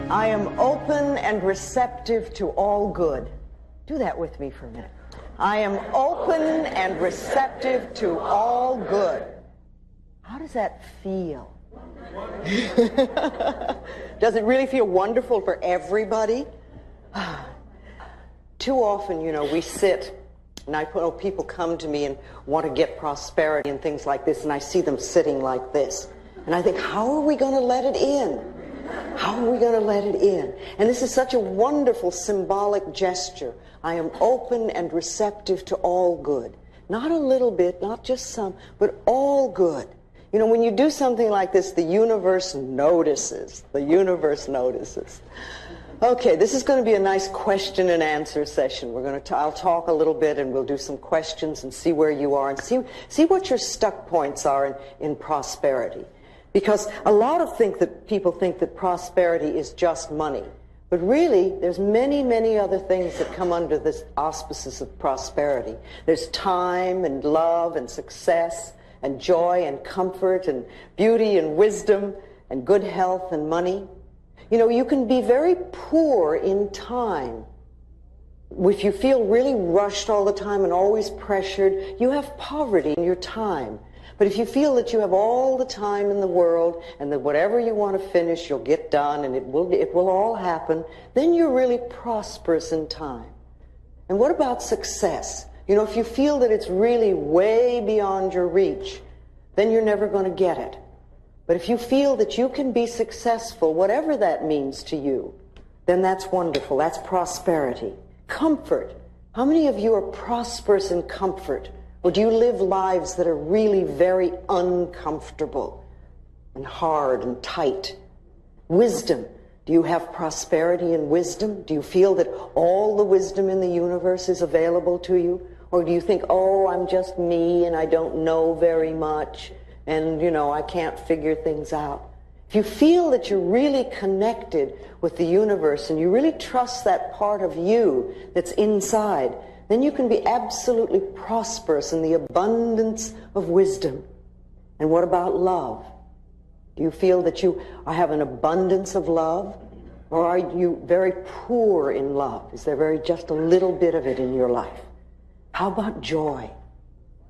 I am open and receptive to all good. Do that with me for a minute. I am open and receptive to all good. How does that feel? Does it really feel wonderful for everybody? Too often, you know, we sit, and people come to me and want to get prosperity and things like this, and I see them sitting like this. And I think, how are we going to let it in? How are we going to let it in? And this is such a wonderful symbolic gesture. I am open and receptive to all good. Not a little bit, not just some, but all good. You know, when you do something like this, the universe notices. The universe notices. Okay, this is going to be a nice question and answer session. I'll talk a little bit and we'll do some questions and see where you are and see what your stuck points are in prosperity. Because a lot of people think that prosperity is just money. But really, there's many, many other things that come under this auspices of prosperity. There's time and love and success and joy and comfort and beauty and wisdom and good health and money. You know, you can be very poor in time. If you feel really rushed all the time and always pressured, you have poverty in your time. But if you feel that you have all the time in the world and that whatever you want to finish, you'll get done and it will all happen, then you're really prosperous in time. And what about success? You know, if you feel that it's really way beyond your reach, then you're never going to get it. But if you feel that you can be successful, whatever that means to you, then that's wonderful. That's prosperity. Comfort. How many of you are prosperous in comfort? Or do you live lives that are really very uncomfortable and hard and tight? Wisdom. Do you have prosperity in wisdom? Do you feel that all the wisdom in the universe is available to you? Or do you think, oh, I'm just me and I don't know very much and, you know, I can't figure things out? If you feel that you're really connected with the universe and you really trust that part of you that's inside, then you can be absolutely prosperous in the abundance of wisdom. And what about love? Do you feel that you have an abundance of love? Or are you very poor in love? Is there just a little bit of it in your life? How about joy?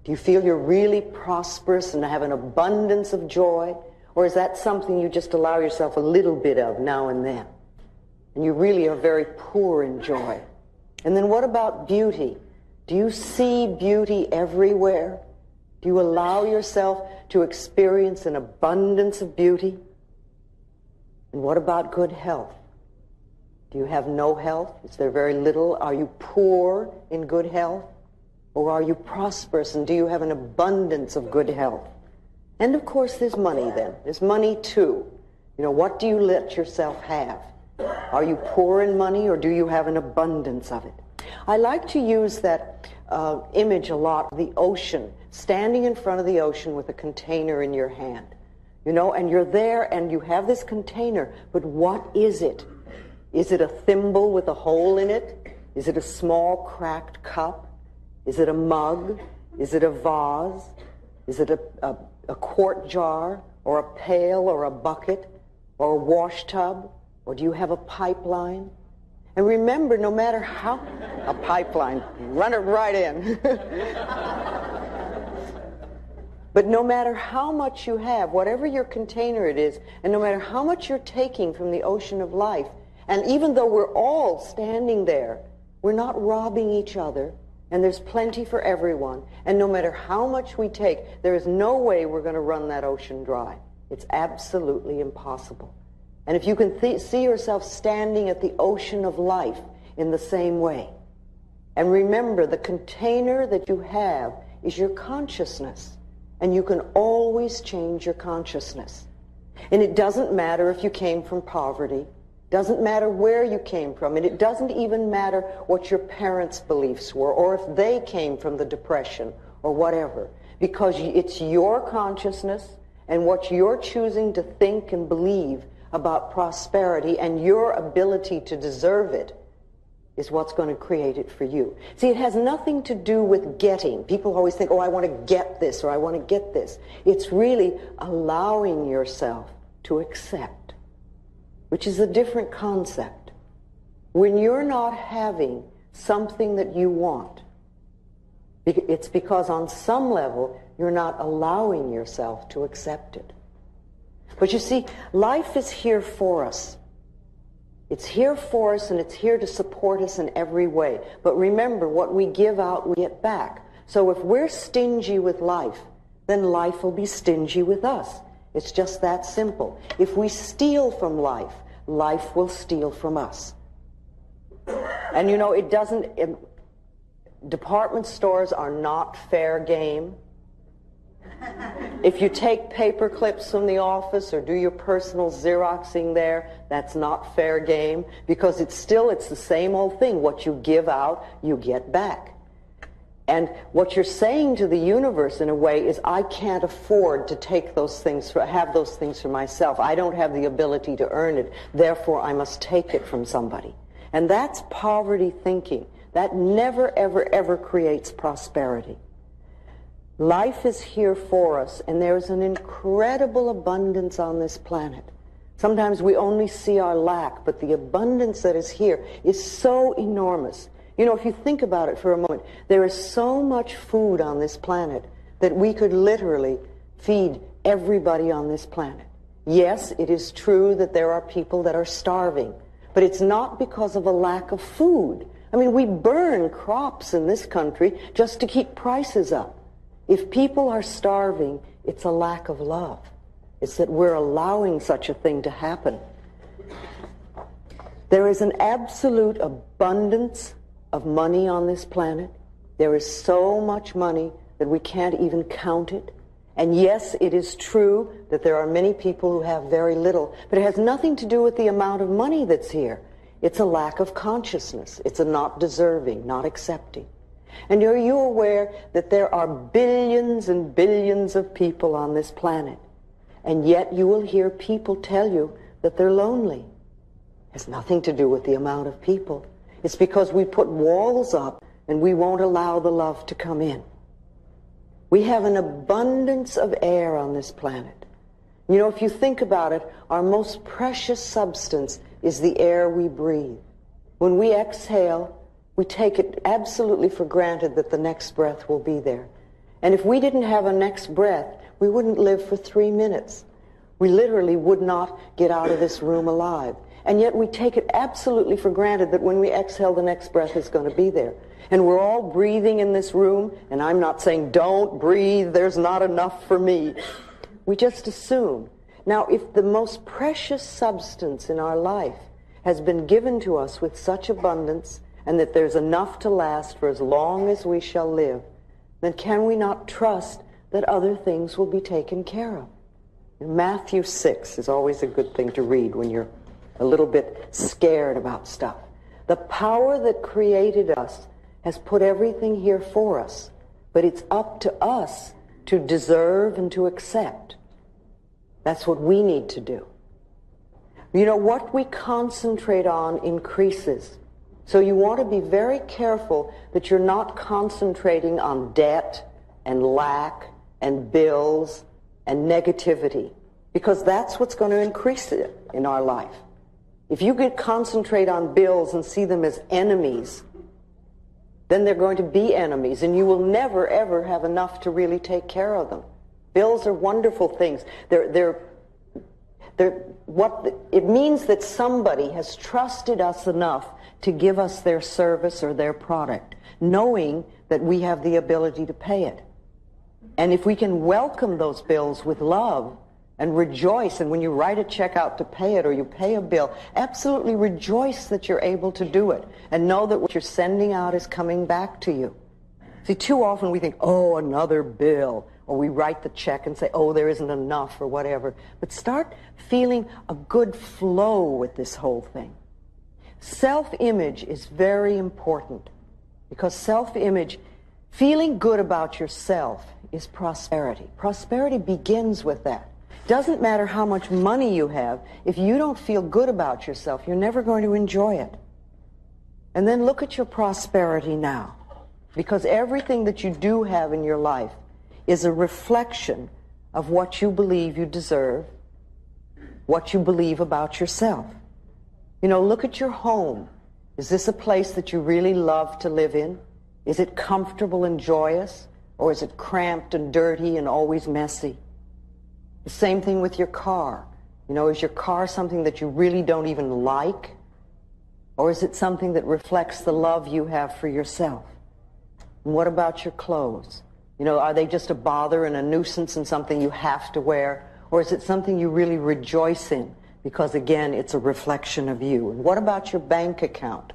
Do you feel you're really prosperous and have an abundance of joy? Or is that something you just allow yourself a little bit of now and then? And you really are very poor in joy. And then what about beauty? Do you see beauty everywhere? Do you allow yourself to experience an abundance of beauty? And what about good health? Do you have no health? Is there very little? Are you poor in good health? Or are you prosperous and do you have an abundance of good health? And of course there's money then. There's money too. You know, what do you let yourself have? Are you poor in money or do you have an abundance of it? I like to use that image a lot, the ocean, standing in front of the ocean with a container in your hand. You know, and you're there and you have this container, but what is it? Is it a thimble with a hole in it? Is it a small cracked cup? Is it a mug? Is it a vase? Is it a quart jar or a pail or a bucket or a wash tub? Or do you have a pipeline? And remember, no matter how... A pipeline. Run it right in. But no matter how much you have, whatever your container it is, and no matter how much you're taking from the ocean of life, and even though we're all standing there, we're not robbing each other, and there's plenty for everyone, and no matter how much we take, there is no way we're going to run that ocean dry. It's absolutely impossible. And if you can see yourself standing at the ocean of life in the same way, and remember the container that you have is your consciousness, and you can always change your consciousness. And it doesn't matter if you came from poverty, doesn't matter where you came from, and it doesn't even matter what your parents' beliefs were, or if they came from the Depression, or whatever, because it's your consciousness and what you're choosing to think and believe about prosperity and your ability to deserve it is what's going to create it for you. See, it has nothing to do with getting. People always think, oh, I want to get this or I want to get this. It's really allowing yourself to accept. which is a different concept. When you're not having something that you want, it's because on some level you're not allowing yourself to accept it. But you see, life is here for us. It's here for us, and it's here to support us in every way. But remember, what we give out, we get back. So if we're stingy with life, then life will be stingy with us. It's just that simple. If we steal from life, life will steal from us. And you know, department stores are not fair game. If you take paper clips from the office or do your personal Xeroxing there, that's not fair game, because it's the same old thing. What you give out, you get back. And what you're saying to the universe in a way is, I can't afford to take those things, have those things for myself. I don't have the ability to earn it. Therefore, I must take it from somebody. And that's poverty thinking. That never, ever, ever creates prosperity. Life is here for us, and there's an incredible abundance on this planet. Sometimes we only see our lack, but the abundance that is here is so enormous. You know, if you think about it for a moment, there is so much food on this planet that we could literally feed everybody on this planet. Yes, it is true that there are people that are starving, but it's not because of a lack of food. I mean, we burn crops in this country just to keep prices up. If people are starving, it's a lack of love. It's that we're allowing such a thing to happen. There is an absolute abundance of money on this planet. There is so much money that we can't even count it. And yes, it is true that there are many people who have very little, but it has nothing to do with the amount of money that's here. It's a lack of consciousness. It's a not deserving, not accepting. And are you aware that there are billions and billions of people on this planet, and yet you will hear people tell you that they're lonely? It has nothing to do with the amount of people. It's because we put walls up and we won't allow the love to come in. We have an abundance of air on this planet. You know, if you think about it, our most precious substance is the air we breathe. When we exhale, we take it absolutely for granted that the next breath will be there. And if we didn't have a next breath, we wouldn't live for 3 minutes. We literally would not get out of this room alive. And yet we take it absolutely for granted that when we exhale, the next breath is going to be there. And we're all breathing in this room, and I'm not saying don't breathe, there's not enough for me. We just assume. Now, if the most precious substance in our life has been given to us with such abundance, and that there's enough to last for as long as we shall live, then can we not trust that other things will be taken care of? Matthew 6 is always a good thing to read when you're a little bit scared about stuff. The power that created us has put everything here for us, but it's up to us to deserve and to accept. That's what we need to do. You know, what we concentrate on increases. So you want to be very careful that you're not concentrating on debt and lack and bills and negativity, because that's what's going to increase it in our life. If you concentrate on bills and see them as enemies, then they're going to be enemies, and you will never, ever have enough to really take care of them. Bills are wonderful things. It means that somebody has trusted us enough to give us their service or their product, knowing that we have the ability to pay it. And if we can welcome those bills with love and rejoice, and when you write a check out to pay it or you pay a bill, absolutely rejoice that you're able to do it, and know that what you're sending out is coming back to you. See, too often we think, oh, another bill, or we write the check and say, oh, there isn't enough, or whatever. But start feeling a good flow with this whole thing. Self-image is very important, because self-image, feeling good about yourself, is prosperity. Prosperity begins with that. Doesn't matter how much money you have, if you don't feel good about yourself, you're never going to enjoy it. And then look at your prosperity now, because everything that you do have in your life is a reflection of what you believe you deserve what you believe about yourself. You know, look at your home. Is this a place that you really love to live in? Is it comfortable and joyous? Or is it cramped and dirty and always messy? The same thing with your car. You know, is your car something that you really don't even like? Or is it something that reflects the love you have for yourself? And what about your clothes? You know, are they just a bother and a nuisance and something you have to wear? Or is it something you really rejoice in? Because, again, it's a reflection of you. And what about your bank account?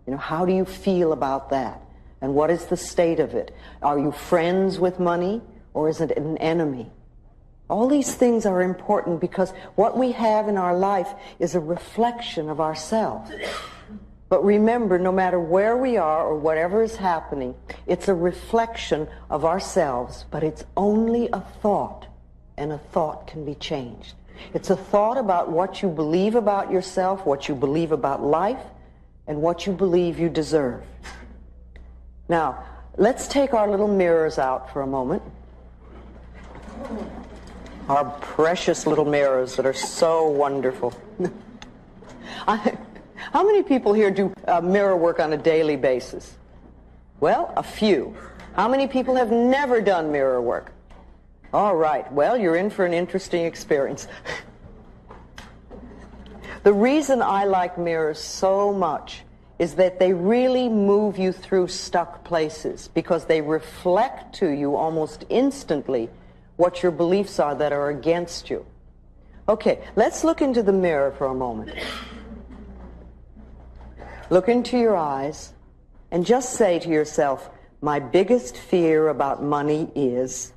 You know, how do you feel about that? And what is the state of it? Are you friends with money, or is it an enemy? All these things are important because what we have in our life is a reflection of ourselves. But remember, no matter where we are or whatever is happening, it's a reflection of ourselves, but it's only a thought, and a thought can be changed. It's a thought about what you believe about yourself, what you believe about life, and what you believe you deserve. Now, let's take our little mirrors out for a moment. Our precious little mirrors that are so wonderful. How many people here do mirror work on a daily basis? Well, a few. How many people have never done mirror work? All right, well, you're in for an interesting experience. The reason I like mirrors so much is that they really move you through stuck places because they reflect to you almost instantly what your beliefs are that are against you. Okay, let's look into the mirror for a moment. Look into your eyes and just say to yourself, my biggest fear about money is...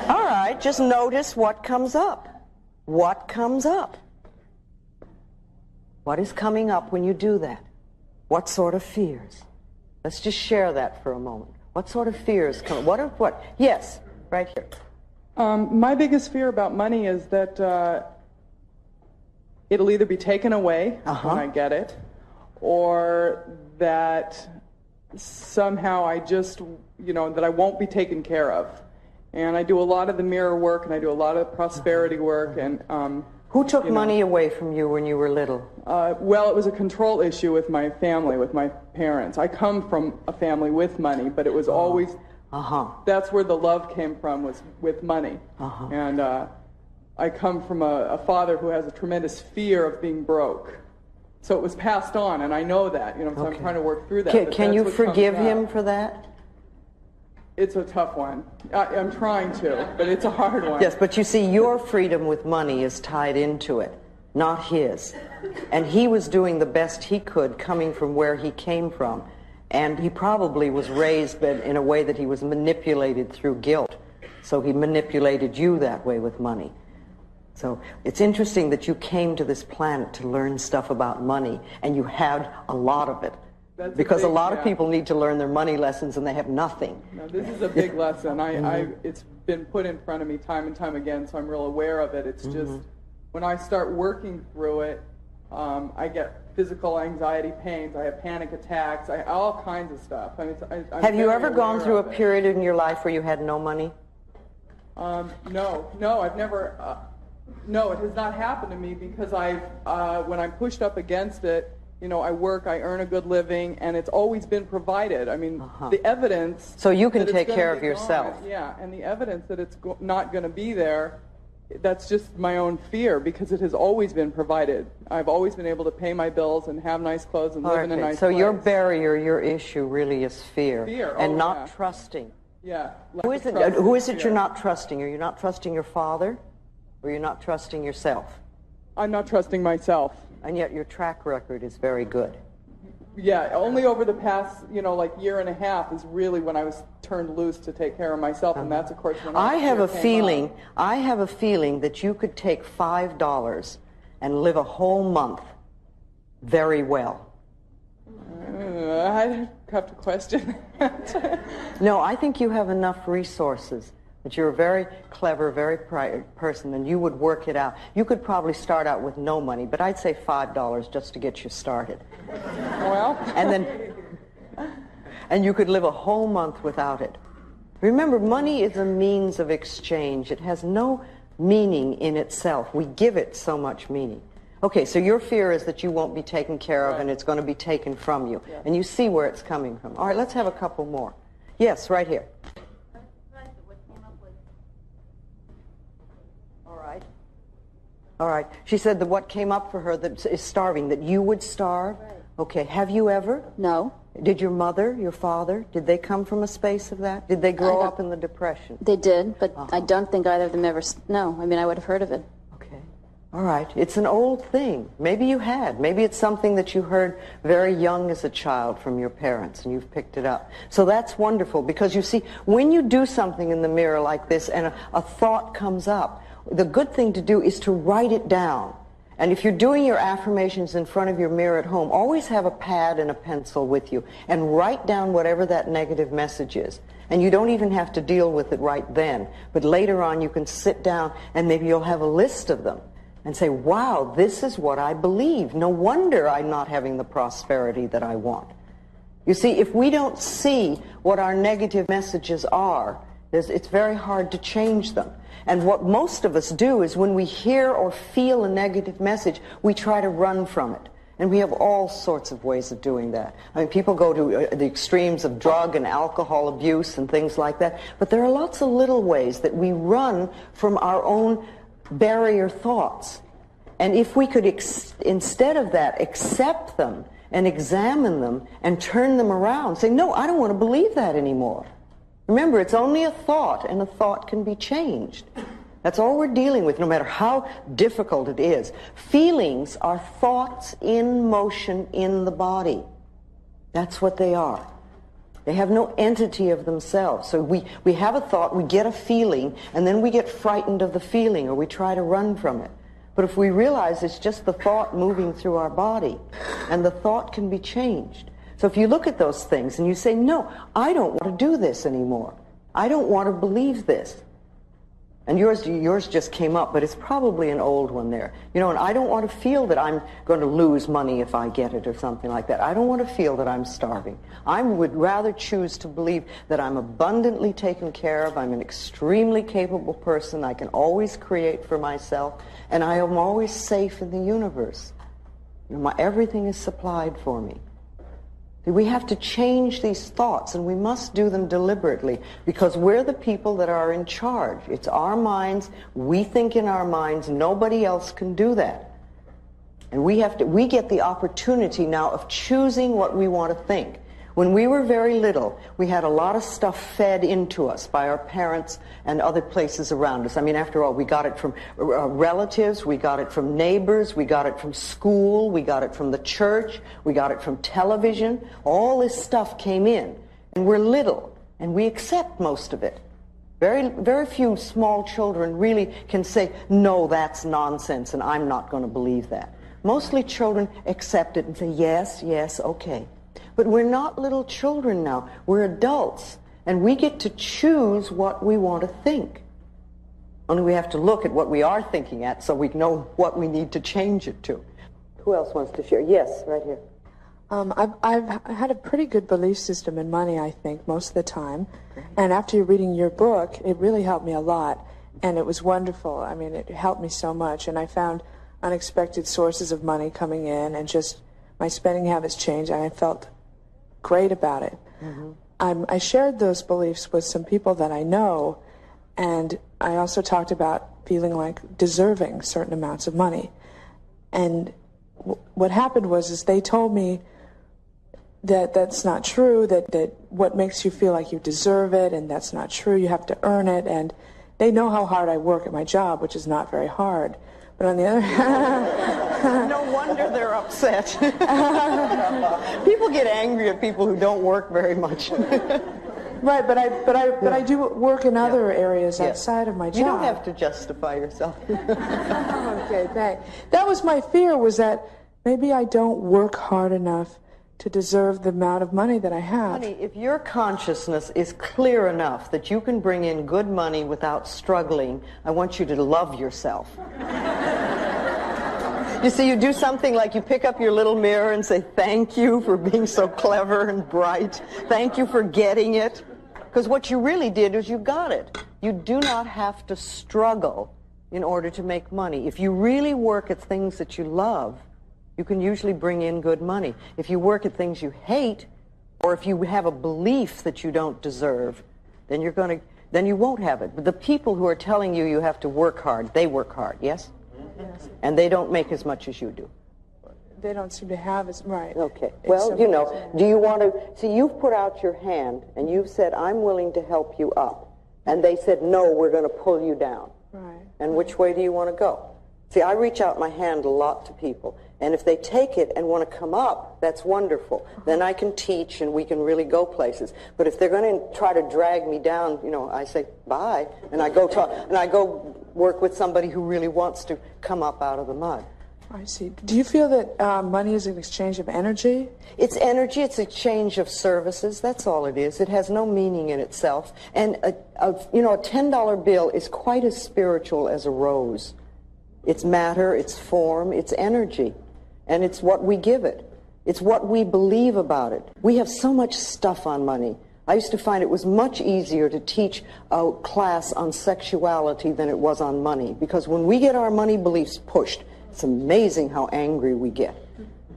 All right, just notice what comes up. What comes up? What is coming up when you do that? What sort of fears? Let's just share that for a moment. What sort of fears come? What? Yes, right here. My biggest fear about money is that it'll either be taken away when I get it, or that somehow I just, that I won't be taken care of. And I do a lot of the mirror work, and I do a lot of the prosperity work, and... Who took money away from you when you were little? Well, it was a control issue with my family, with my parents. I come from a family with money, but it was always... That's where the love came from, was with money. And I come from a father who has a tremendous fear of being broke. So it was passed on, and I know that, so I'm trying to work through that. Can you forgive him for that? It's a tough one. I'm trying to, but it's a hard one. Yes, but you see, your freedom with money is tied into it, not his. And he was doing the best he could coming from where he came from. And he probably was raised in a way that he was manipulated through guilt. So he manipulated you that way with money. So it's interesting that you came to this planet to learn stuff about money, and you had a lot of it. Because a lot of people need to learn their money lessons and they have nothing. No, this is a big lesson. It's been put in front of me time and time again, so I'm real aware of it. It's just when I start working through it, I get physical anxiety pains, I have panic attacks, all kinds of stuff. I'm have you ever gone through a period in your life where you had no money? No, I've never. No, it has not happened to me because when I'm pushed up against it, I work, I earn a good living, and it's always been provided. I mean, the evidence... So you can take care of yourself. Yeah, and the evidence that it's not going to be there, that's just my own fear, because it has always been provided. I've always been able to pay my bills and have nice clothes and live in a nice place. So your barrier, your issue really is fear. And not trusting. Yeah. Who is it you're not trusting? Are you not trusting your father, or you're not trusting yourself? I'm not trusting myself. And yet your track record is very good. Yeah, only over the past, year and a half is really when I was turned loose to take care of myself, and that's, of course, when I have a feeling that you could take $5 and live a whole month very well. I have to question. No, I think you have enough resources. That you're a very clever, very bright person, and you would work it out. You could probably start out with no money, but I'd say $5 just to get you started. Well. And then, and you could live a whole month without it. Remember, money is a means of exchange. It has no meaning in itself. We give it so much meaning. Okay, so your fear is that you won't be taken care of and it's going to be taken from you. Yeah. And you see where it's coming from. All right, let's have a couple more. Yes, right here. All right. She said that what came up for her that is starving, that you would starve. Right. Okay. Have you ever? No. Did your mother, your father, did they come from a space of that? Did they grow up in the Depression? They did, but I don't think either of them ever, no. I mean, I would have heard of it. Okay. All right. It's an old thing. Maybe you had. Maybe it's something that you heard very young as a child from your parents, and you've picked it up. So that's wonderful, because you see, when you do something in the mirror like this and a thought comes up, the good thing to do is to write it down. And if you're doing your affirmations in front of your mirror at home, always have a pad and a pencil with you and write down whatever that negative message is. And you don't even have to deal with it right then. But later on you can sit down and maybe you'll have a list of them and say, wow, this is what I believe. No wonder I'm not having the prosperity that I want. You see, if we don't see what our negative messages are, it's very hard to change them. And what most of us do is when we hear or feel a negative message, we try to run from it. And we have all sorts of ways of doing that. I mean, people go to the extremes of drug and alcohol abuse and things like that. But there are lots of little ways that we run from our own barrier thoughts. And if we could, instead of that, accept them and examine them and turn them around, say, no, I don't want to believe that anymore. Remember, it's only a thought, and a thought can be changed. That's all we're dealing with, no matter how difficult it is. Feelings are thoughts in motion in the body. That's what they are. They have no entity of themselves. So we have a thought, we get a feeling, and then we get frightened of the feeling, or we try to run from it. But if we realize it's just the thought moving through our body, and the thought can be changed. So if you look at those things and you say, no, I don't want to do this anymore. I don't want to believe this. And yours just came up, but it's probably an old one there. You know, and I don't want to feel that I'm going to lose money if I get it or something like that. I don't want to feel that I'm starving. I would rather choose to believe that I'm abundantly taken care of. I'm an extremely capable person. I can always create for myself. And I am always safe in the universe. You know, everything is supplied for me. We have to change these thoughts, and we must do them deliberately, because we're the people that are in charge. It's our minds. We think in our minds. Nobody else can do that. And we get the opportunity now of choosing what we want to think. When we were very little, we had a lot of stuff fed into us by our parents and other places around us. I mean, after all, we got it from relatives, we got it from neighbors, we got it from school, we got it from the church, we got it from television. All this stuff came in, and we're little, and we accept most of it. Very, very few small children really can say, no, that's nonsense, and I'm not going to believe that. Mostly children accept it and say, yes, yes, okay. But we're not little children now. We're adults. And we get to choose what we want to think. Only we have to look at what we are thinking at so we know what we need to change it to. Who else wants to share? Yes, right here. I've had a pretty good belief system in money, I think, most of the time. And after reading your book, it really helped me a lot. And it was wonderful. I mean, it helped me so much. And I found unexpected sources of money coming in, and just my spending habits changed, and I felt great about it. Mm-hmm. I shared those beliefs with some people that I know, and I also talked about feeling like deserving certain amounts of money. And what happened was they told me that that's not true, that what makes you feel like you deserve it, and that's not true, you have to earn it, and they know how hard I work at my job, which is not very hard. But on the other hand... No wonder they're upset. People get angry at people who don't work very much. Right, but I do work in other areas outside of my job. You don't have to justify yourself. Okay, thanks. That was my fear, was that maybe I don't work hard enough to deserve the amount of money that I have. Honey, if your consciousness is clear enough that you can bring in good money without struggling, I want you to love yourself. You see, you do something like you pick up your little mirror and say, thank you for being so clever and bright. Thank you for getting it. Because what you really did is you got it. You do not have to struggle in order to make money. If you really work at things that you love, you can usually bring in good money. If you work at things you hate, or if you have a belief that you don't deserve, then you won't have it. But the people who are telling you you have to work hard, they work hard, yes? Yes. And they don't make as much as you do. They don't seem to have as, right. Okay. Well, you know, do you want to, see, you've put out your hand and you've said, I'm willing to help you up. And they said, no, we're going to pull you down. Right. And which way do you want to go? See, I reach out my hand a lot to people. And if they take it and want to come up, that's wonderful. Then I can teach and we can really go places. But if they're going to try to drag me down, you know, I say bye, and I go talk, and I go work with somebody who really wants to come up out of the mud. I see. Do you feel that money is an exchange of energy? It's energy. It's a exchange of services. That's all it is. It has no meaning in itself. And you know, a $10 bill is quite as spiritual as a rose. It's matter. It's form. It's energy. And it's what we give it. It's what we believe about it. We have so much stuff on money. I used to find it was much easier to teach a class on sexuality than it was on money. Because when we get our money beliefs pushed, it's amazing how angry we get.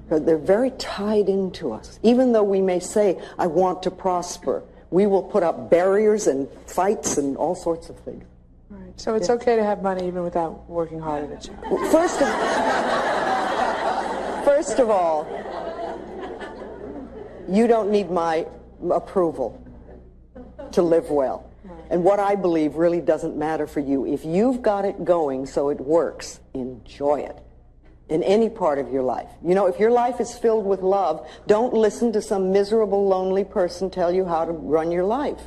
Because they're very tied into us. Even though we may say, I want to prosper, we will put up barriers and fights and all sorts of things. Right. So it's okay to have money even without working hard at a job. Well, first of all, you don't need my approval to live well. And what I believe really doesn't matter for you. If you've got it going so it works, enjoy it in any part of your life. You know, if your life is filled with love, don't listen to some miserable, lonely person tell you how to run your life.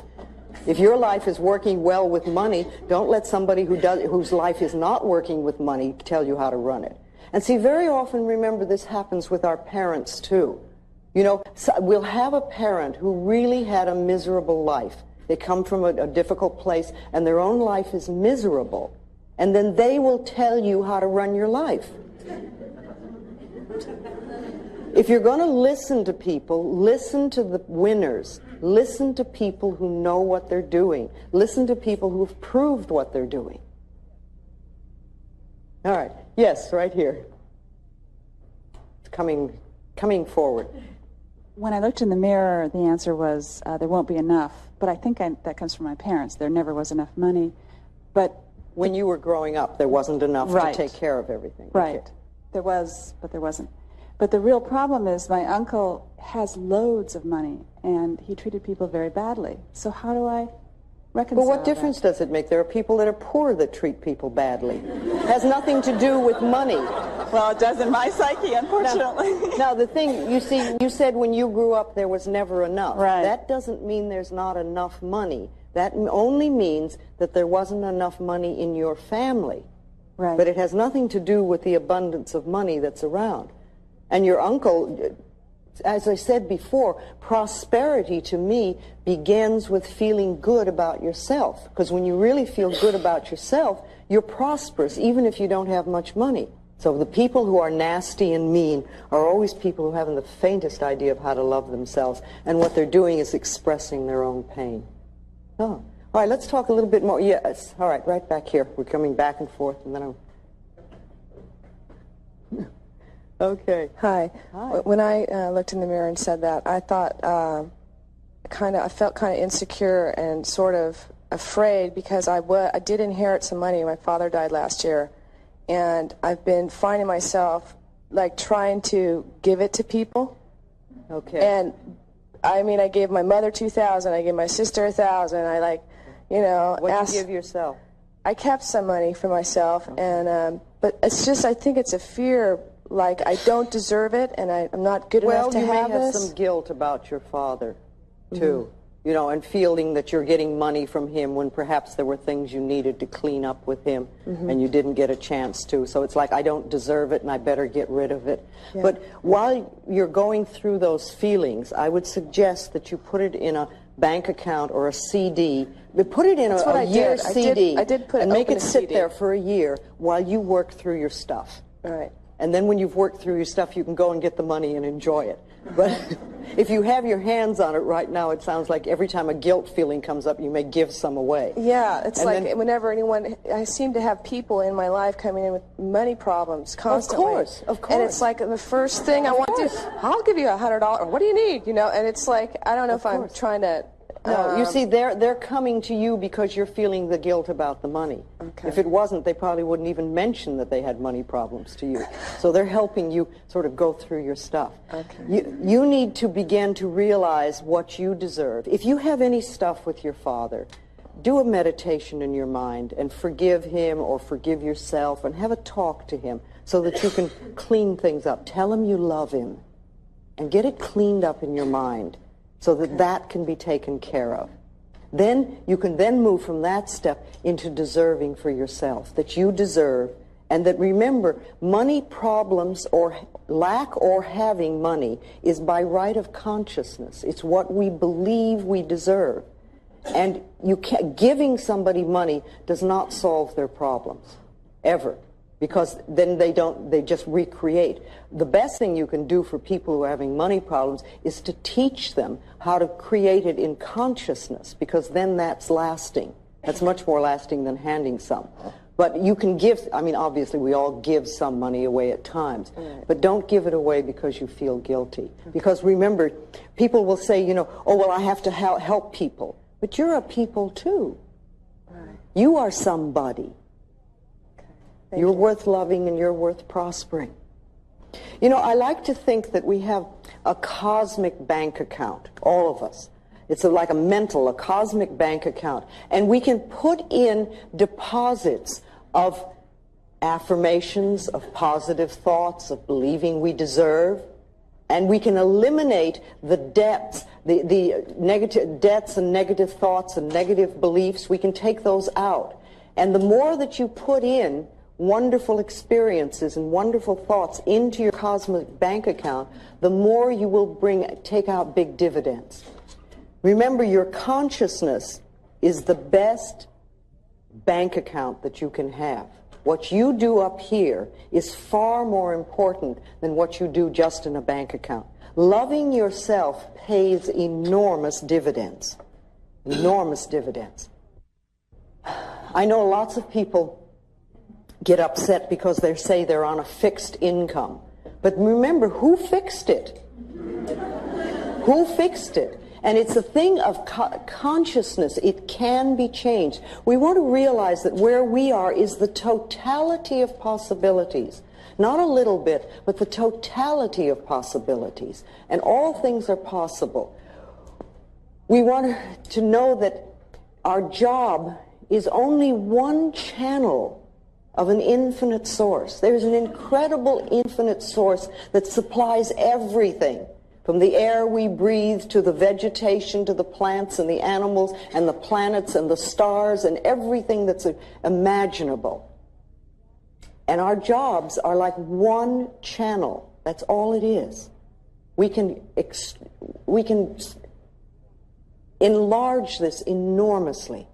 If your life is working well with money, don't let somebody whose life is not working with money tell you how to run it. And see, very often, remember, this happens with our parents, too. You know, we'll have a parent who really had a miserable life. They come from a difficult place, and their own life is miserable. And then they will tell you how to run your life. If you're going to listen to people, listen to the winners. Listen to people who know what they're doing. Listen to people who've proved what they're doing. All right. Yes, right here. It's coming forward. When I looked in the mirror, the answer was there won't be enough. But I think that comes from my parents. There never was enough money. But when you were growing up, there wasn't enough to take care of everything. Right. Okay. There was, but there wasn't. But the real problem is my uncle has loads of money, and he treated people very badly. So how do I reconcile Well, what difference does it make? There are people that are poor that treat people badly. It has nothing to do with money. Well, it does in my psyche, unfortunately. Now, the thing, you see, you said when you grew up there was never enough. Right. That doesn't mean there's not enough money. That only means that there wasn't enough money in your family. Right. But it has nothing to do with the abundance of money that's around. And your uncle, as I said before, prosperity to me begins with feeling good about yourself. Because when you really feel good about yourself, you're prosperous, even if you don't have much money. So the people who are nasty and mean are always people who haven't the faintest idea of how to love themselves. And what they're doing is expressing their own pain. Oh. All right, let's talk a little bit more. Yes. All right, right back here. We're coming back and forth, and then I'm... Okay. Hi. When I looked in the mirror and said that, I thought I felt kind of insecure and sort of afraid because I did inherit some money. My father died last year, and I've been finding myself like trying to give it to people. Okay. And I mean, I gave my mother $2,000. I gave my sister $1,000. What did you give yourself? I kept some money for myself, and but it's just I think it's a fear. Like, I don't deserve it, and I'm not good enough to have this. Well, you may have some guilt about your father, too. You know, and feeling that you're getting money from him when perhaps there were things you needed to clean up with him, and you didn't get a chance to. So it's like, I don't deserve it, and I better get rid of it. Yeah. But while you're going through those feelings, I would suggest that you put it in a bank account or a CD. But put it in a year CD. I did put it and make it sit CD. there for a year while you work through your stuff. All right. And then when you've worked through your stuff, you can go and get the money and enjoy it. But if you have your hands on it right now, it sounds like every time a guilt feeling comes up, you may give some away. Yeah, it's and like then, whenever anyone, I seem to have people in my life coming in with money problems constantly. Of course. And it's like the first thing I want to, I'll give you $100, or what do you need, you know? And it's like, I don't know if I'm trying to... No, you see, they're coming to you because you're feeling the guilt about the money. Okay. If it wasn't, they probably wouldn't even mention that they had money problems to you. So they're helping you sort of go through your stuff. Okay. You need to begin to realize what you deserve. If you have any stuff with your father, do a meditation in your mind and forgive him or forgive yourself and have a talk to him so that you can clean things up. Tell him you love him and get it cleaned up in your mind, so that that can be taken care of. Then you can then move from that step into deserving for yourself, that you deserve, and that remember, money problems or lack or having money is by right of consciousness. It's what we believe we deserve. And giving somebody money does not solve their problems, ever. Because then they just recreate. The best thing you can do for people who are having money problems is to teach them how to create it in consciousness, because then that's lasting. That's much more lasting than handing some. But you can give, I mean, obviously we all give some money away at times, but don't give it away because you feel guilty. Because remember, people will say, you know, oh, well, I have to help people. But you're a people too. You are somebody. You're worth loving and you're worth prospering. You know, I like to think that we have a cosmic bank account, all of us. It's like a cosmic bank account. And we can put in deposits of affirmations, of positive thoughts, of believing we deserve. And we can eliminate the debts, the negative debts and negative thoughts and negative beliefs. We can take those out. And the more that you put in wonderful experiences and wonderful thoughts into your cosmic bank account, the more you will take out big dividends. Remember, your consciousness is the best bank account that you can have. What you do up here is far more important than what you do just in a bank account. Loving yourself pays enormous dividends. Enormous dividends. I know lots of people get upset because they say they're on a fixed income. But remember, who fixed it? Who fixed it? And it's a thing of consciousness. It can be changed. We want to realize that where we are is the totality of possibilities. Not a little bit, but the totality of possibilities. And all things are possible. We want to know that our job is only one channel of an infinite source. There's an incredible infinite source that supplies everything, from the air we breathe to the vegetation to the plants and the animals and the planets and the stars and everything that's imaginable. And our jobs are like one channel. That's all it is. We can enlarge this enormously.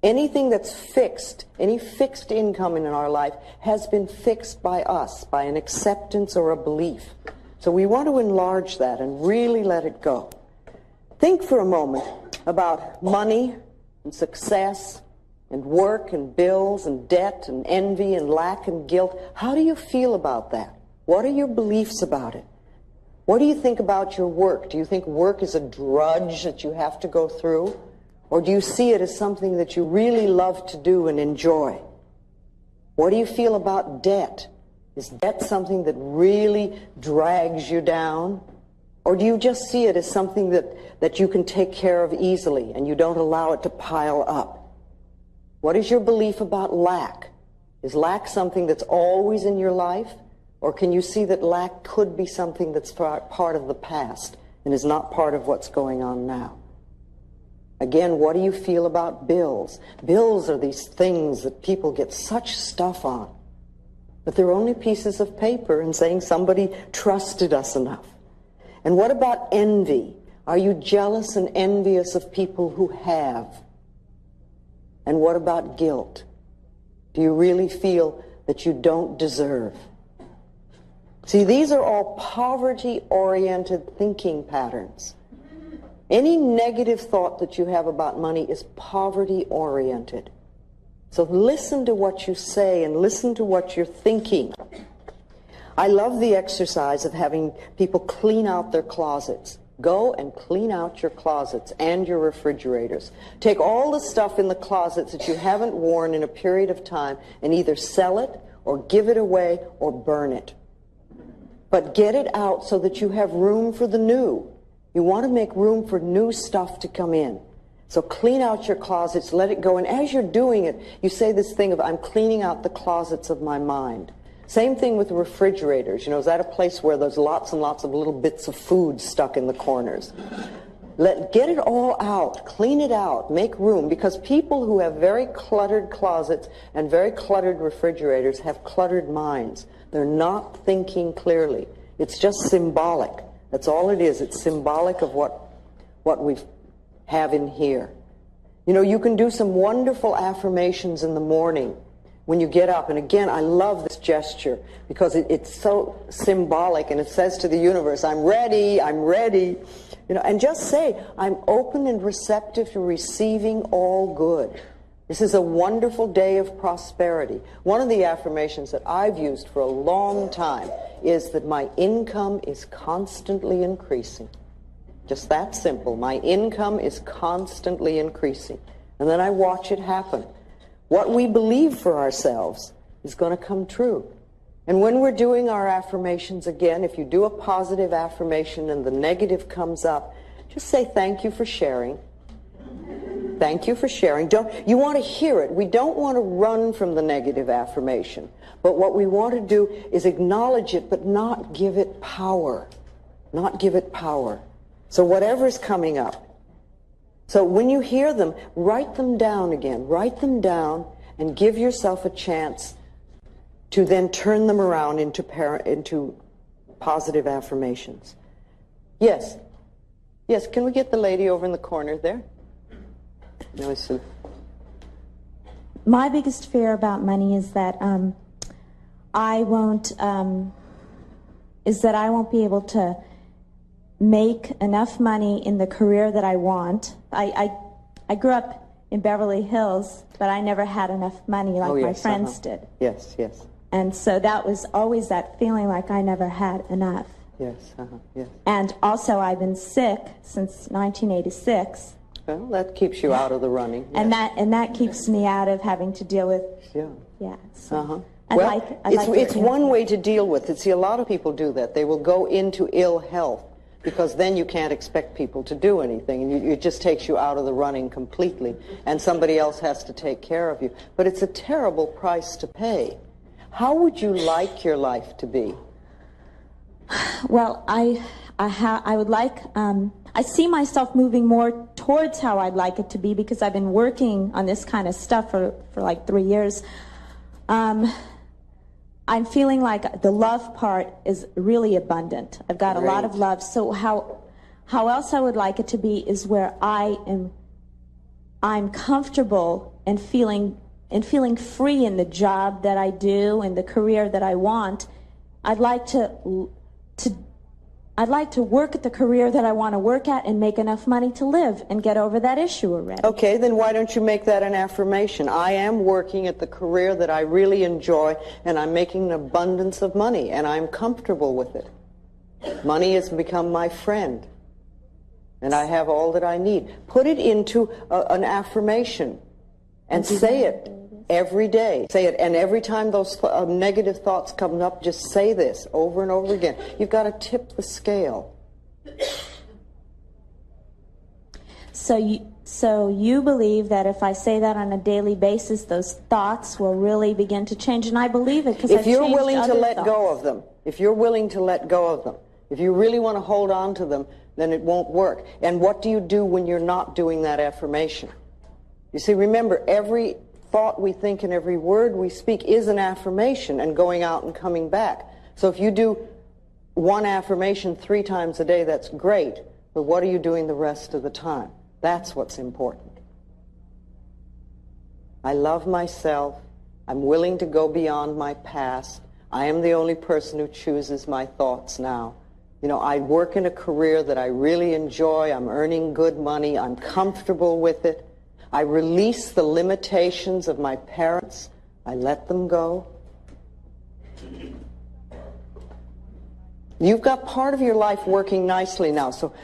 Anything that's fixed, any fixed income in our life has been fixed by us, by an acceptance or a belief. So we want to enlarge that and really let it go. Think for a moment about money and success and work and bills and debt and envy and lack and guilt. How do you feel about that? What are your beliefs about it? What do you think about your work? Do you think work is a drudge that you have to go through? Or do you see it as something that you really love to do and enjoy? What do you feel about debt? Is debt something that really drags you down? Or do you just see it as something that you can take care of easily and you don't allow it to pile up? What is your belief about lack? Is lack something that's always in your life? Or can you see that lack could be something that's part of the past and is not part of what's going on now? Again, what do you feel about bills? Bills are these things that people get such stuff on. But they're only pieces of paper and saying somebody trusted us enough. And what about envy? Are you jealous and envious of people who have? And what about guilt? Do you really feel that you don't deserve? See, these are all poverty-oriented thinking patterns. Any negative thought that you have about money is poverty-oriented. So listen to what you say and listen to what you're thinking. I love the exercise of having people clean out their closets. Go and clean out your closets and your refrigerators. Take all the stuff in the closets that you haven't worn in a period of time and either sell it or give it away or burn it. But get it out so that you have room for the new. You want to make room for new stuff to come in. So clean out your closets, let it go. And as you're doing it, you say this thing of, I'm cleaning out the closets of my mind. Same thing with the refrigerators. You know, is that a place where there's lots and lots of little bits of food stuck in the corners? Get it all out, clean it out, make room, because people who have very cluttered closets and very cluttered refrigerators have cluttered minds. They're not thinking clearly. It's just symbolic. That's all it is. It's symbolic of what we have in here. You know, you can do some wonderful affirmations in the morning when you get up. And again, I love this gesture because it's so symbolic, and it says to the universe, I'm ready, I'm ready. You know, and just say, I'm open and receptive to receiving all good. This is a wonderful day of prosperity. One of the affirmations that I've used for a long time is that my income is constantly increasing. Just that simple. My income is constantly increasing. And then I watch it happen. What we believe for ourselves is going to come true. And when we're doing our affirmations again, if you do a positive affirmation and the negative comes up, just say thank you for sharing. Thank you for sharing. You want to hear it. We don't want to run from the negative affirmation. But what we want to do is acknowledge it, but not give it power. Not give it power. So whatever's coming up. So when you hear them, write them down again. Write them down and give yourself a chance to then turn them around into positive affirmations. Yes. Yes, can we get the lady over in the corner there? No, my biggest fear about money is that I won't be able to make enough money in the career that I want. I grew up in Beverly Hills, but I never had enough money like my friends did. Yes, yes. And so that was always that feeling like I never had enough. Yes, yes. And also I've been sick since 1986. Well, that keeps you out of the running. Yes. And that keeps me out of having to deal with. Yeah. So it's one way to deal with it. See, a lot of people do that. They will go into ill health because then you can't expect people to do anything, and it just takes you out of the running completely, and somebody else has to take care of you. But it's a terrible price to pay. How would you like your life to be? Well, I would like. I see myself moving more towards how I'd like it to be because I've been working on this kind of stuff for like 3 years. I'm feeling like the love part is really abundant. I've got a lot of love. So how else I would like it to be is where I'm comfortable and feeling free in the job that I do and the career that I want. I'd like to work at the career that I want to work at and make enough money to live and get over that issue already. Okay, then why don't you make that an affirmation? I am working at the career that I really enjoy, and I'm making an abundance of money, and I'm comfortable with it. Money has become my friend, and I have all that I need. Put it into an affirmation and say it. Every day. Say it, and every time those negative thoughts come up, just say this over and over again. You've got to tip the scale. So you believe that if I say that on a daily basis, those thoughts will really begin to change, and I believe it because if you're willing to let go of them, if you're willing to let go of them, if you really want to hold on to them, then it won't work. And what do you do when you're not doing that affirmation? You see, remember, every thought we think and every word we speak is an affirmation and going out and coming back. So if you do one affirmation 3 times a day, that's great, but what are you doing the rest of the time? That's what's important. I love myself. I'm willing to go beyond my past. I am the only person who chooses my thoughts now. You know, I work in a career that I really enjoy. I'm earning good money. I'm comfortable with it. I release the limitations of my parents. I let them go. You've got part of your life working nicely now, so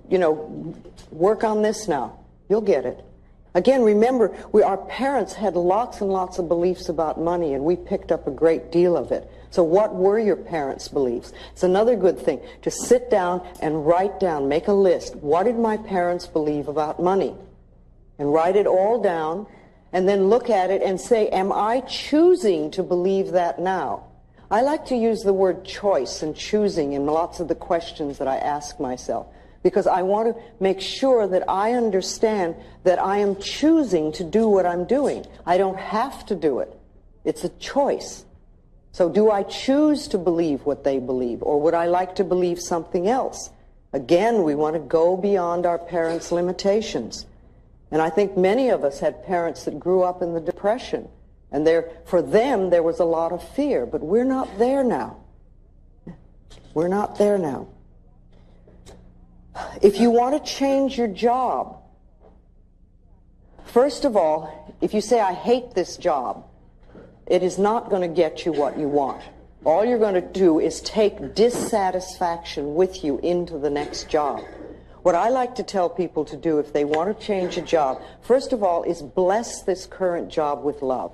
you know, work on this now. You'll get it. Again, remember, our parents had lots and lots of beliefs about money, and we picked up a great deal of it. So what were your parents' beliefs? It's another good thing to sit down and write down, make a list. What did my parents believe about money? And write it all down, and then look at it and say, am I choosing to believe that now? I like to use the word choice and choosing in lots of the questions that I ask myself, because I want to make sure that I understand that I am choosing to do what I'm doing. I don't have to do it. It's a choice. So do I choose to believe what they believe, or would I like to believe something else? Again, we want to go beyond our parents' limitations. And I think many of us had parents that grew up in the Depression, and for them there was a lot of fear, but we're not there now. We're not there now. If you want to change your job, first of all, if you say, I hate this job, it is not going to get you what you want. All you're going to do is take dissatisfaction with you into the next job. What I like to tell people to do if they want to change a job, first of all, is bless this current job with love.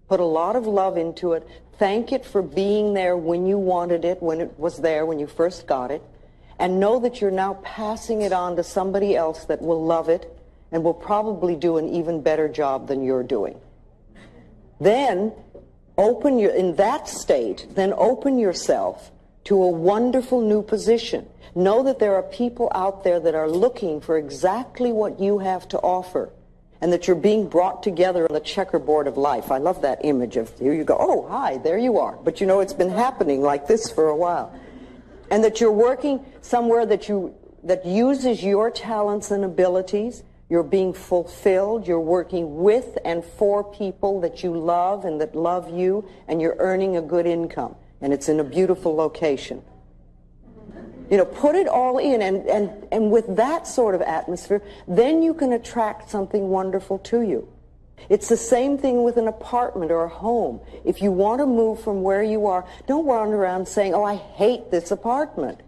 Put a lot of love into it. Thank it for being there when you wanted it, when it was there, when you first got it. And know that you're now passing it on to somebody else that will love it and will probably do an even better job than you're doing. Then, in that state, then open yourself to a wonderful new position. Know that there are people out there that are looking for exactly what you have to offer, and that you're being brought together on the checkerboard of life. I love that image of here you go, oh, hi, there you are. But you know, it's been happening like this for a while. And that you're working somewhere that uses your talents and abilities. You're being fulfilled. You're working with and for people that you love and that love you, and you're earning a good income. And it's in a beautiful location. You know, put it all in, and with that sort of atmosphere, then you can attract something wonderful to you. It's the same thing with an apartment or a home. If you want to move from where you are, don't run around saying, oh, I hate this apartment.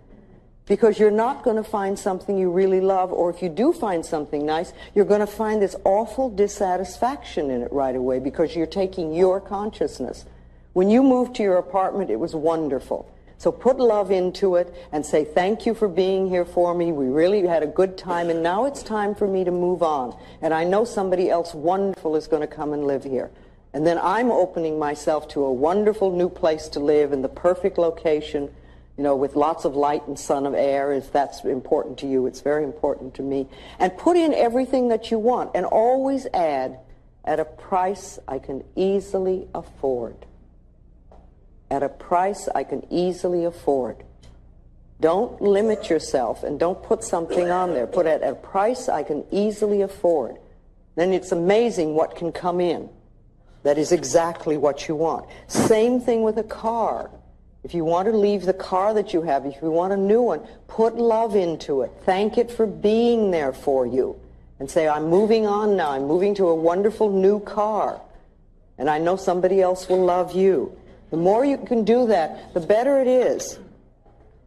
Because you're not going to find something you really love, or if you do find something nice, you're going to find this awful dissatisfaction in it right away because you're taking your consciousness. When you moved to your apartment, it was wonderful. So put love into it and say, thank you for being here for me. We really had a good time, and now it's time for me to move on. And I know somebody else wonderful is going to come and live here. And then I'm opening myself to a wonderful new place to live in the perfect location, you know, with lots of light and sun and air. If that's important to you, it's very important to me. And put in everything that you want, and always add, at a price I can easily afford. At a price I can easily afford. Don't limit yourself, and don't put something on there. Put it at a price I can easily afford. Then it's amazing what can come in. That is exactly what you want. Same thing with a car. If you want to leave the car that you have, if you want a new one, put love into it. Thank it for being there for you. And say, I'm moving on now. I'm moving to a wonderful new car. And I know somebody else will love you. The more you can do that, the better it is.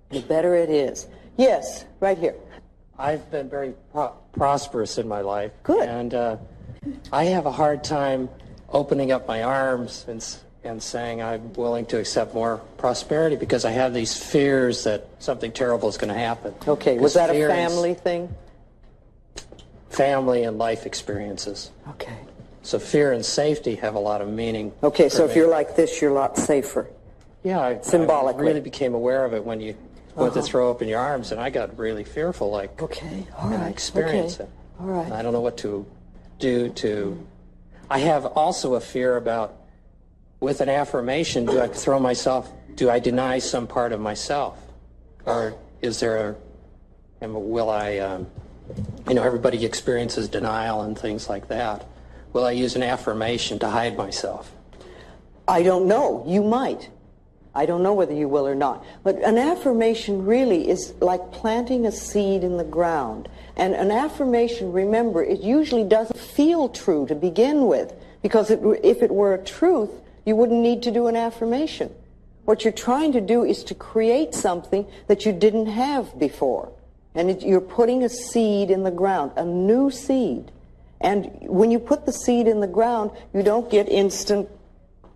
The better it is. Yes, right here. I've been very prosperous in my life. Good. And I have a hard time opening up my arms and saying I'm willing to accept more prosperity because I have these fears that something terrible is going to happen. Okay, was that a family thing? Family and life experiences. Okay. So fear and safety have a lot of meaning. Okay, so if you're like this, you're a lot safer. Yeah, symbolically. I really became aware of it when you went to throw open your arms, and I got really fearful, like, okay, all right, experience it. All right. And I don't know what to do to... I have also a fear about, with an affirmation, do I deny some part of myself? Or is there will I, everybody experiences denial and things like that. Will I use an affirmation to hide myself? I don't know. You might. I don't know whether you will or not. But an affirmation really is like planting a seed in the ground. And an affirmation, remember, it usually doesn't feel true to begin with, because if it were a truth, you wouldn't need to do an affirmation. What you're trying to do is to create something that you didn't have before. And you're putting a seed in the ground, a new seed. And when you put the seed in the ground, you don't get instant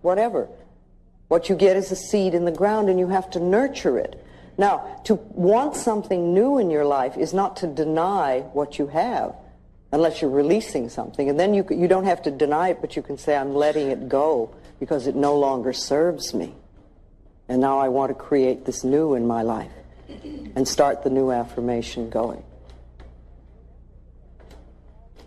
whatever. What you get is a seed in the ground, and you have to nurture it. Now, to want something new in your life is not to deny what you have, unless you're releasing something. And then you don't have to deny it, but you can say, I'm letting it go because it no longer serves me. And now I want to create this new in my life and start the new affirmation going.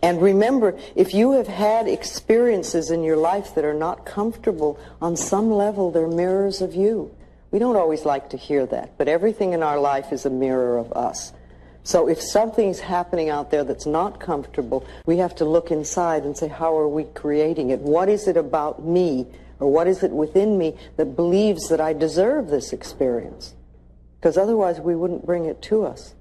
And remember, if you have had experiences in your life that are not comfortable, on some level they're mirrors of you. We don't always like to hear that, but everything in our life is a mirror of us. So if something's happening out there that's not comfortable, we have to look inside and say, how are we creating it? What is it about me, or what is it within me that believes that I deserve this experience? Because otherwise we wouldn't bring it to us.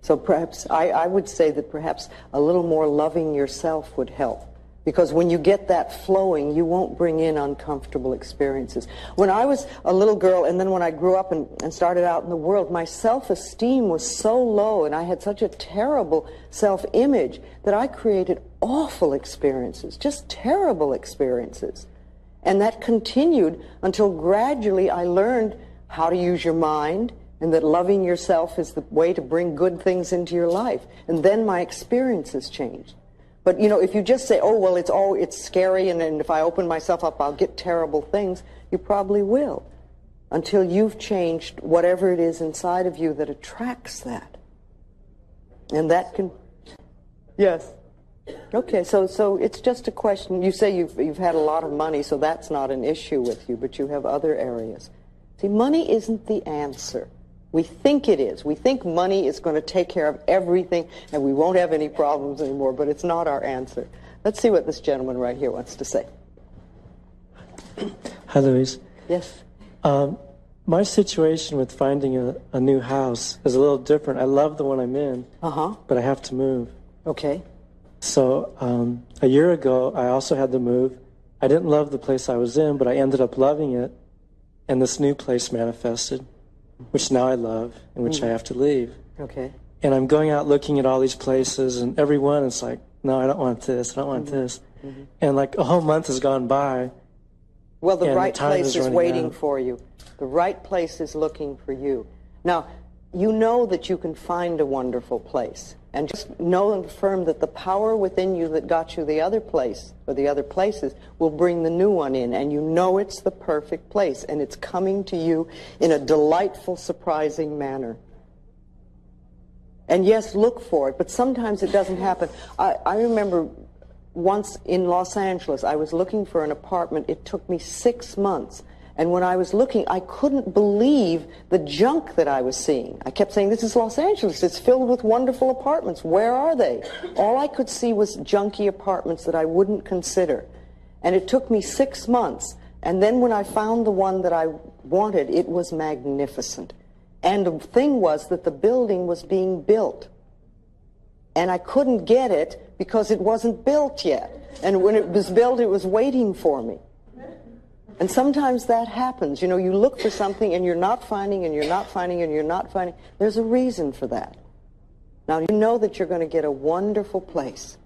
So perhaps, I would say that perhaps a little more loving yourself would help. Because when you get that flowing, you won't bring in uncomfortable experiences. When I was a little girl, and then when I grew up and started out in the world, my self-esteem was so low, and I had such a terrible self-image that I created awful experiences, just terrible experiences. And that continued until gradually I learned how to use your mind, and that loving yourself is the way to bring good things into your life. And then my experiences changed. But, you know, if you just say, oh, well, it's scary, and if I open myself up, I'll get terrible things, you probably will, until you've changed whatever it is inside of you that attracts that. And that can... Yes. Okay, so it's just a question. You say you've had a lot of money, so that's not an issue with you, but you have other areas. See, money isn't the answer. We think it is. We think money is going to take care of everything and we won't have any problems anymore, but it's not our answer. Let's see what this gentleman right here wants to say. Hi, Louise. Yes. My situation with finding a new house is a little different. I love the one I'm in, but I have to move. Okay. So a year ago, I also had to move. I didn't love the place I was in, but I ended up loving it, and this new place manifested, which now I love, and which I have to leave. Okay. And I'm going out looking at all these places, and every one is like, no, I don't want this, I don't want this. And like a whole month has gone by. Well, the right place is waiting for you. The right place is looking for you. Now, you know that you can find a wonderful place. And just know and affirm that the power within you that got you the other place, or the other places, will bring the new one in. And you know it's the perfect place. And it's coming to you in a delightful, surprising manner. And yes, look for it. But sometimes it doesn't happen. I remember once in Los Angeles, I was looking for an apartment. It took me 6 months. And when I was looking, I couldn't believe the junk that I was seeing. I kept saying, this is Los Angeles. It's filled with wonderful apartments. Where are they? All I could see was junky apartments that I wouldn't consider. And it took me 6 months. And then when I found the one that I wanted, it was magnificent. And the thing was that the building was being built. And I couldn't get it because it wasn't built yet. And when it was built, it was waiting for me. And sometimes that happens. You know, you look for something and you're not finding, and you're not finding, and you're not finding. There's a reason for that. Now, you know that you're going to get a wonderful place.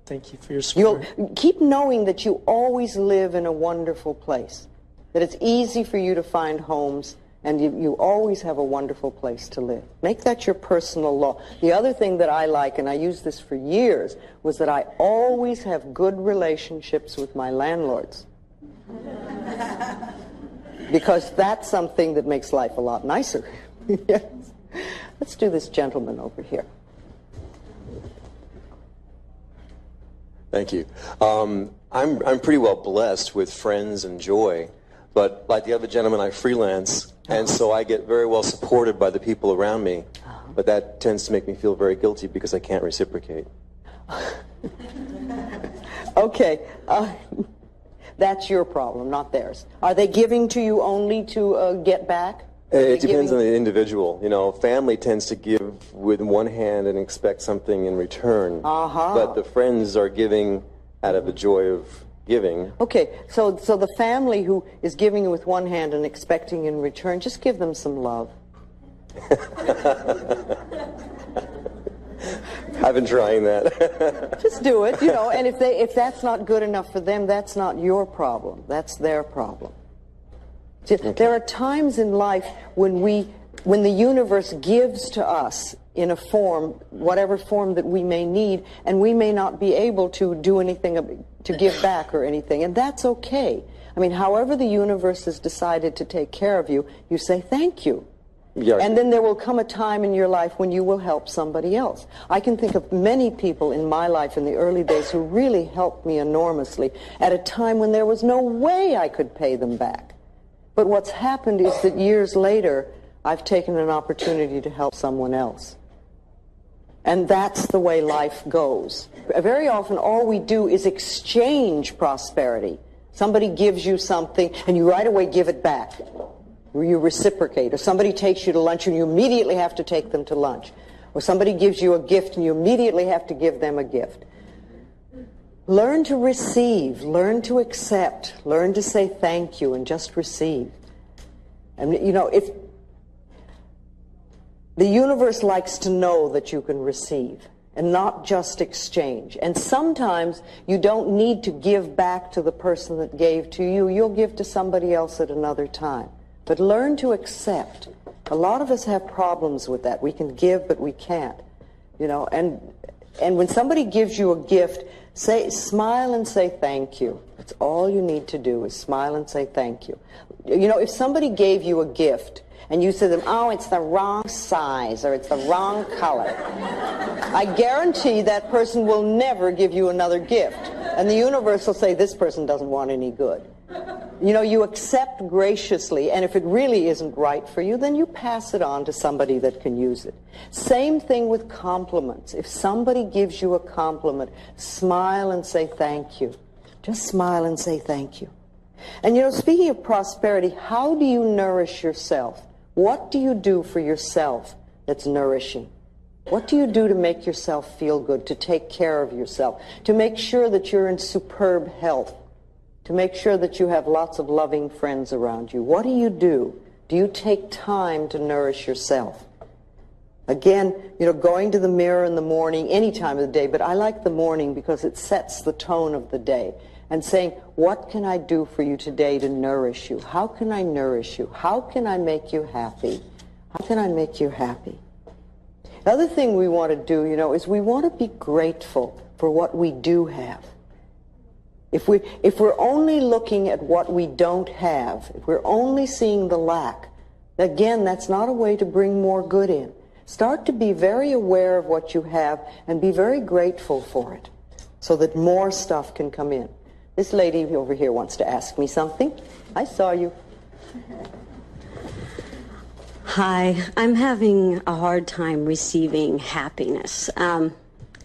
Thank you for your support. You'll keep knowing that you always live in a wonderful place, that it's easy for you to find homes, and you always have a wonderful place to live. Make that your personal law. The other thing that I like, and I used this for years, was that I always have good relationships with my landlords. Because that's something that makes life a lot nicer. Yes. Let's do this gentleman over here. Thank you. I'm pretty well blessed with friends and joy, but like the other gentleman, I freelance, and so I get very well supported by the people around me, but that tends to make me feel very guilty because I can't reciprocate. Okay. That's your problem, not theirs. Are they giving to you only to get back? It depends on the individual. You know, family tends to give with one hand and expect something in return. But the friends are giving out of the joy of giving. Okay, so the family who is giving with one hand and expecting in return, just give them some love. I've been trying that. Just do it, you know, and if that's not good enough for them, that's not your problem. That's their problem. There are times in life when the universe gives to us in a form, whatever form that we may need, and we may not be able to do anything to give back or anything, and that's okay. I mean, however the universe has decided to take care of you, you say thank you. Yeah. And then there will come a time in your life when you will help somebody else. I can think of many people in my life in the early days who really helped me enormously at a time when there was no way I could pay them back. But what's happened is that years later, I've taken an opportunity to help someone else. And that's the way life goes. Very often, all we do is exchange prosperity. Somebody gives you something, and you right away give it back. You reciprocate. Or somebody takes you to lunch, and you immediately have to take them to lunch. Or somebody gives you a gift, and you immediately have to give them a gift. Learn to receive. Learn to accept. Learn to say thank you and just receive. And, you know, if the universe likes to know that you can receive and not just exchange. And sometimes you don't need to give back to the person that gave to you. You'll give to somebody else at another time. But learn to accept. A lot of us have problems with that. We can give, but we can't. You know, and when somebody gives you a gift, smile and say thank you. That's all you need to do is smile and say thank you. You know, if somebody gave you a gift and you said to them, oh, it's the wrong size or it's the wrong color, I guarantee that person will never give you another gift. And the universe will say, this person doesn't want any good. You know, you accept graciously, and if it really isn't right for you, then you pass it on to somebody that can use it. Same thing with compliments. If somebody gives you a compliment, smile and say thank you. Just smile and say thank you. And you know, speaking of prosperity, how do you nourish yourself? What do you do for yourself that's nourishing? What do you do to make yourself feel good, to take care of yourself, to make sure that you're in superb health, to make sure that you have lots of loving friends around you? What do you do? Do you take time to nourish yourself? Again, you know, going to the mirror in the morning, any time of the day, but I like the morning because it sets the tone of the day. And saying, what can I do for you today to nourish you? How can I nourish you? How can I make you happy? How can I make you happy? The other thing we want to do, you know, is we want to be grateful for what we do have. If we're only looking at what we don't have, if we're only seeing the lack, again, that's not a way to bring more good in. Start to be very aware of what you have and be very grateful for it so that more stuff can come in. This lady over here wants to ask me something. I saw you. Hi, I'm having a hard time receiving happiness.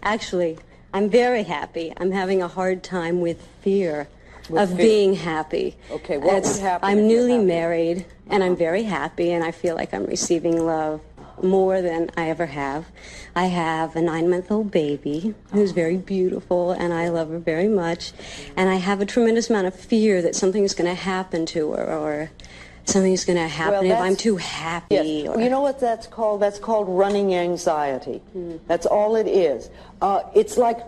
Actually, I'm very happy. I'm having a hard time with fear of being happy. Okay, what would happen? I'm newly married, and I'm very happy, and I feel like I'm receiving love more than I ever have. I have a 9-month-old baby who's very beautiful, and I love her very much. And I have a tremendous amount of fear that something's going to happen to her, or something's going to happen if I'm too happy. Yes. You know what that's called? That's called running anxiety. That's all it is. It's like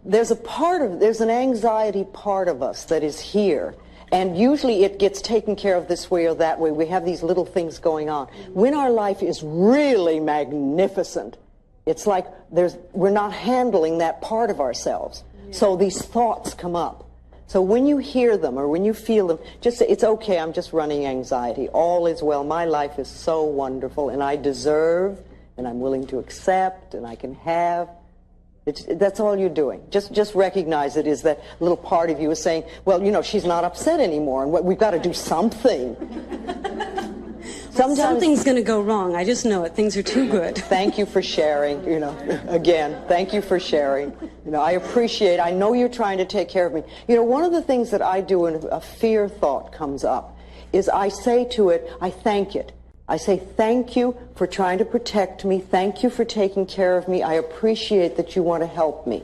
there's an anxiety part of us that is here. And usually it gets taken care of this way or that way. We have these little things going on. When our life is really magnificent, it's like we're not handling that part of ourselves. So these thoughts come up. So when you hear them or when you feel them, just say, it's okay, I'm just running anxiety. All is well. My life is so wonderful, and I deserve, and I'm willing to accept, and I can have. That's all you're doing. Just recognize it is that little part of you is saying, well, you know, she's not upset anymore, and we've got to do something. Something's going to go wrong. I just know it. Things are too good. Thank you for sharing, again, thank you for sharing. I appreciate, I know you're trying to take care of me. One of the things that I do when a fear thought comes up is I say to it, I thank it. I say, thank you for trying to protect me. Thank you for taking care of me. I appreciate that you want to help me.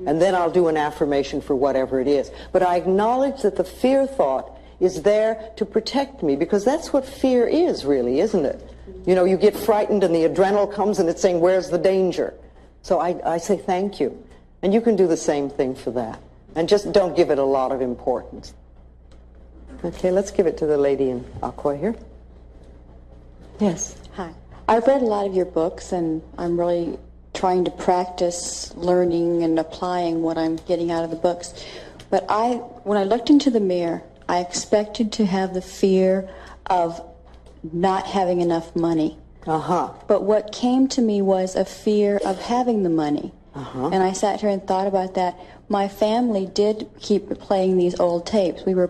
And then I'll do an affirmation for whatever it is. But I acknowledge that the fear thought is there to protect me, because that's what fear is, really, isn't it? You get frightened and the adrenaline comes and it's saying, where's the danger? So I say thank you. And you can do the same thing for that. And just don't give it a lot of importance. Okay, let's give it to the lady in aqua here. Yes. Hi. I've read a lot of your books, and I'm really trying to practice learning and applying what I'm getting out of the books. But when I looked into the mirror, I expected to have the fear of not having enough money. But what came to me was a fear of having the money. And I sat here and thought about that. My family did keep playing these old tapes. We were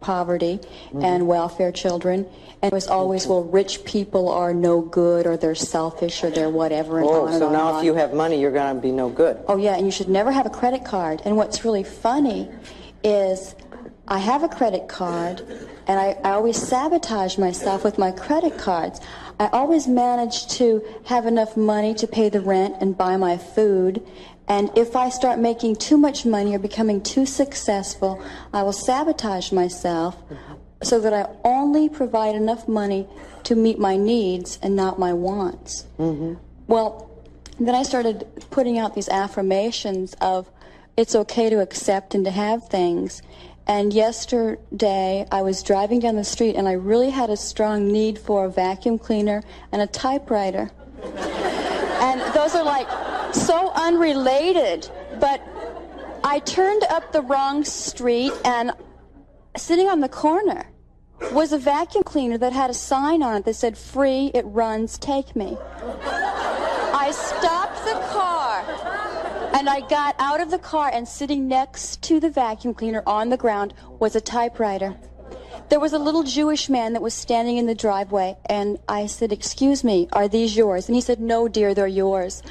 poverty and welfare children. And it was always, well, rich people are no good, or they're selfish, or they're whatever, and on and so on now and if you have money, you're going to be no good. Oh, yeah, and you should never have a credit card. And what's really funny is I have a credit card, and I always sabotage myself with my credit cards. I always manage to have enough money to pay the rent and buy my food. And if I start making too much money or becoming too successful, I will sabotage myself so that I only provide enough money to meet my needs and not my wants. Well, then I started putting out these affirmations of it's okay to accept and to have things. And yesterday I was driving down the street and I really had a strong need for a vacuum cleaner and a typewriter. And those are like so unrelated, but I turned up the wrong street, and sitting on the corner was a vacuum cleaner that had a sign on it that said, free, it runs, take me. I stopped the car, and I got out of the car, and sitting next to the vacuum cleaner on the ground was a typewriter. There was a little Jewish man that was standing in the driveway, and I said, excuse me, are these yours? And he said, no, dear, they're yours.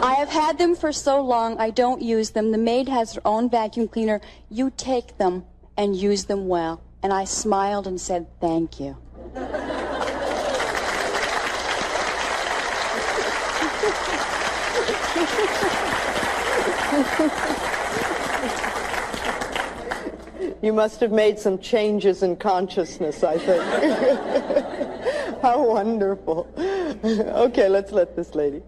I have had them for so long, I don't use them. The maid has her own vacuum cleaner. You take them and use them well. And I smiled and said, thank you. You must have made some changes in consciousness, I think. How wonderful. Okay, let's let this lady.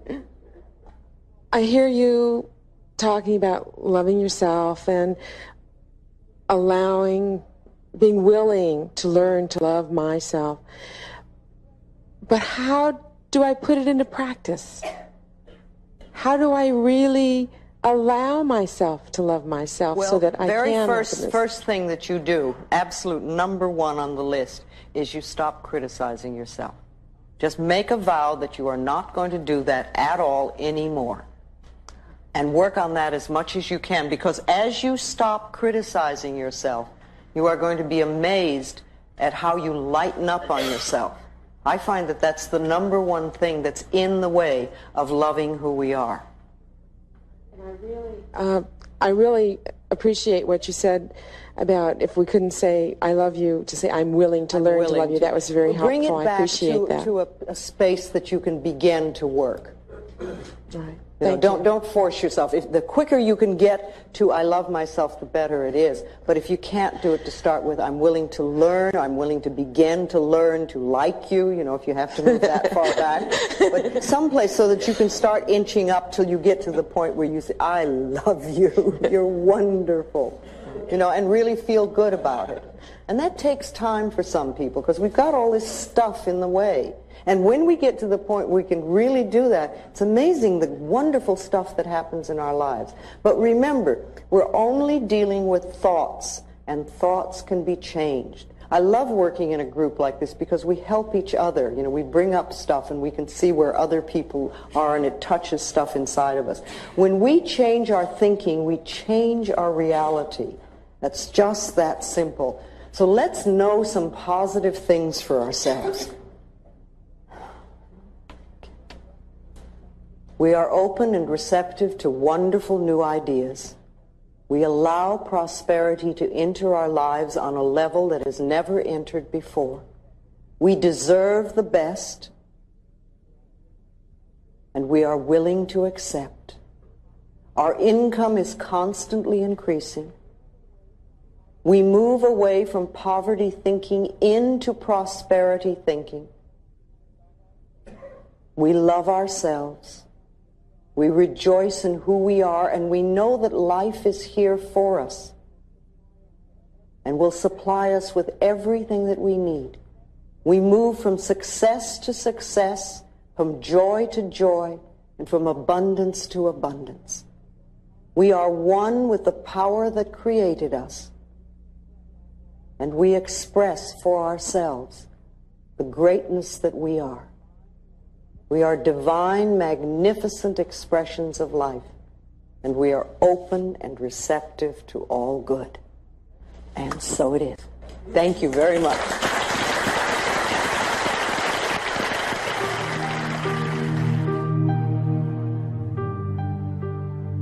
I hear you talking about loving yourself and being willing to learn to love myself. But how do I put it into practice? How do I really allow myself to love myself so that I can? First thing that you do, absolute number one on the list, is you stop criticizing yourself. Just make a vow that you are not going to do that at all anymore. And work on that as much as you can, because as you stop criticizing yourself, you are going to be amazed at how you lighten up on yourself. I find that that's the number one thing that's in the way of loving who we are. I really appreciate what you said about if we couldn't say I love you, to say I'm willing to learn to love you. That was very helpful. Bring it back I appreciate that. to a space that you can begin to work. Right. Don't force yourself. The quicker you can get to I love myself, the better it is. But if you can't do it to start with, I'm willing to learn, I'm willing to begin to learn to like you, if you have to move that far back. But someplace so that you can start inching up till you get to the point where you say, I love you, you're wonderful, and really feel good about it. And that takes time for some people, because we've got all this stuff in the way. And when we get to the point where we can really do that, it's amazing the wonderful stuff that happens in our lives. But remember, we're only dealing with thoughts, and thoughts can be changed. I love working in a group like this because we help each other. We bring up stuff and we can see where other people are, and it touches stuff inside of us. When we change our thinking, we change our reality. That's just that simple. So let's know some positive things for ourselves. We are open and receptive to wonderful new ideas. We allow prosperity to enter our lives on a level that has never entered before. We deserve the best, and we are willing to accept. Our income is constantly increasing. We move away from poverty thinking into prosperity thinking. We love ourselves. We rejoice in who we are, and we know that life is here for us and will supply us with everything that we need. We move from success to success, from joy to joy, and from abundance to abundance. We are one with the power that created us, and we express for ourselves the greatness that we are. We are divine, magnificent expressions of life, and we are open and receptive to all good. And so it is. Thank you very much.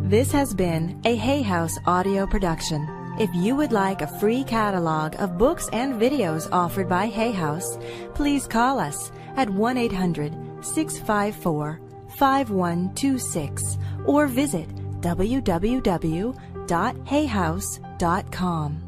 This has been a Hay House audio production. If you would like a free catalog of books and videos offered by Hay House, please call us at 1-800-654-5126 or visit www.hayhouse.com.